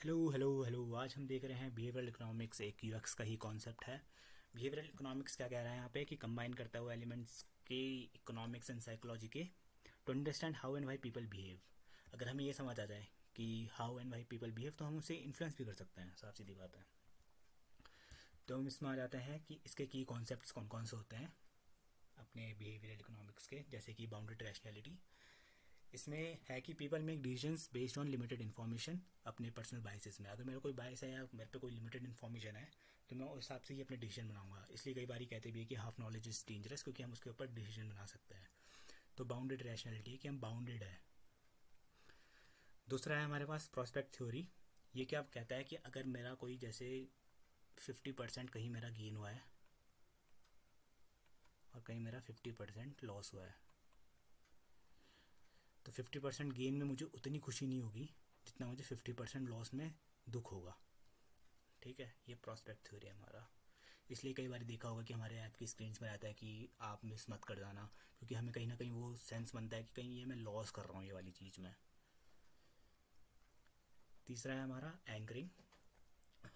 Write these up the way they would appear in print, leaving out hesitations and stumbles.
Hello hello hello. आज हम देख रहे हैं बिहेवियरल इकोनॉमिक्स, एक यूएक्स का ही कॉन्सेप्ट है। बिहेवियरल इकोनॉमिक्स क्या कह रहा है यहाँ पे कि कंबाइन करता हुआ एलिमेंट्स के इकोनॉमिक्स एंड साइकोलॉजी के to understand how and why people behave. अगर हमें ये समझ आ जाए कि how and why people behave तो हम उसे इन्फ्लुएंस भी कर सकते हैं, साफ सीधी बात है। तो हम इसमें आ जाते हैं कि इसके की कॉन्सेप्ट्स कौन कौन से होते हैं अपने बिहेवियरल इकोनॉमिक्स के, जैसे कि बाउंडेड रैशनैलिटी। इसमें है कि people make decisions based on limited information, अपने पर्सनल बाइसेस में। अगर मेरा कोई बाइस है या मेरे पे कोई लिमिटेड इन्फॉर्मेशन है तो मैं उस हिसाब से ही अपने डिसीजन बनाऊंगा। इसलिए कई बार कहते भी है कि हाफ नॉलेज इज डेंजरस, क्योंकि हम उसके ऊपर डिसीजन बना सकते हैं। तो बाउंडेड रैशनैलिटी है कि हम बाउंडेड है। दूसरा है हमारे पास प्रोस्पेक्ट थ्योरी। ये क्या कहता है कि अगर मेरा कोई जैसे 50% कहीं मेरा गेन हुआ है और कहीं मेरा 50% लॉस हुआ है, तो 50% गेन में मुझे उतनी खुशी नहीं होगी जितना मुझे 50% लॉस में दुख होगा। ठीक है, ये प्रॉस्पेक्ट थ्योरी है हमारा। इसलिए कई बार देखा होगा कि हमारे ऐप की स्क्रीन में रहता है कि आप मिस मत कर जाना, क्योंकि हमें कहीं ना कहीं वो सेंस बनता है कि कहीं ये मैं लॉस कर रहा हूँ ये वाली चीज़ में। तीसरा है हमारा एंकरिंग।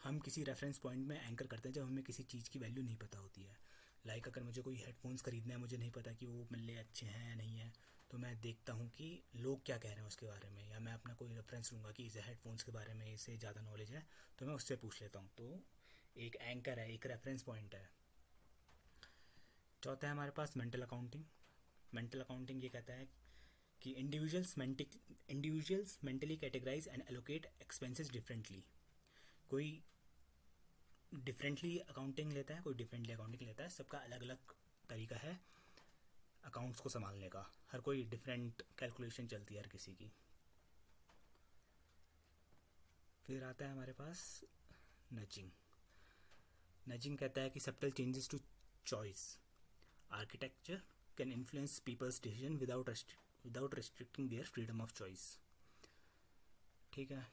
हम किसी रेफरेंस पॉइंट में एंकर करते हैं जब हमें किसी चीज़ की वैल्यू नहीं पता होती है। लाइक अगर मुझे कोई हेडफोन्स खरीदना है, मुझे नहीं पता कि वो मेरे लिए अच्छे हैं या नहीं है, तो मैं देखता हूँ कि लोग क्या कह रहे हैं उसके बारे में, या मैं अपना कोई रेफरेंस लूँगा कि इसे हेडफोन्स के बारे में इसे ज़्यादा नॉलेज है तो मैं उससे पूछ लेता हूँ। तो एक एंकर है, एक रेफरेंस पॉइंट है। चौथा है हमारे पास मेंटल अकाउंटिंग। मेंटल अकाउंटिंग ये कहता है कि individuals mentally categorize and allocate expenses differently. कोई डिफरेंटली अकाउंटिंग लेता है, कोई डिफरेंटली अकाउंटिंग लेता है। सबका अलग अलग तरीका है अकाउंट्स को संभालने का। हर कोई डिफरेंट कैलकुलेशन चलती है हर किसी की। फिर आता है हमारे पास नचिंग। नचिंग कहता है कि subtle changes to choice architecture can influence people's decision without restricting their freedom of choice. ठीक है,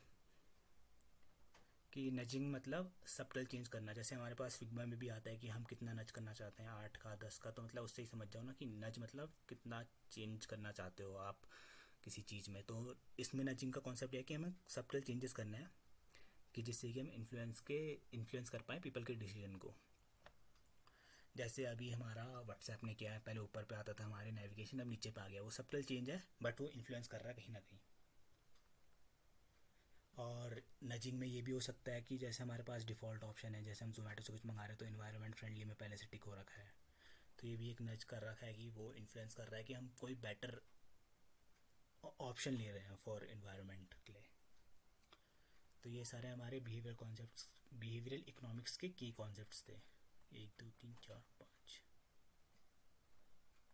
कि नजिंग मतलब सब्टल चेंज करना। जैसे हमारे पास फिग्मा में भी आता है कि हम कितना नज करना चाहते हैं, 8 का 10 का, तो मतलब उससे ही समझ जाओ ना कि नज मतलब कितना चेंज करना चाहते हो आप किसी चीज़ में। तो इसमें नजिंग का कॉन्सेप्ट है कि हमें सब्टल चेंजेस करना है कि जिससे कि हम इन्फ्लुएंस कर पाए पीपल के डिसीजन को। जैसे अभी हमारा व्हाट्सएप ने किया है, पहले ऊपर पे आता था हमारे नेविगेशन, अब नीचे पे आ गया। वो सब्टल चेंज है बट वो इन्फ्लुएंस कर रहा है कहीं ना कहीं। और नजिंग में ये भी हो सकता है कि जैसे हमारे पास डिफ़ॉल्ट ऑप्शन है, जैसे हम जोमेटो से कुछ मंगा रहे हैं तो इन्वायरमेंट फ्रेंडली में पहले से टिक हो रखा है, तो ये भी एक नज कर रखा है कि वो इन्फ्लुएंस कर रहा है कि हम कोई बेटर ऑप्शन ले रहे हैं फॉर इन्वायरमेंट के लिए। तो ये सारे हमारे बिहेवियरल इकोनॉमिक्स के की कॉन्सेप्ट्स थे। 1 2 3 4 5।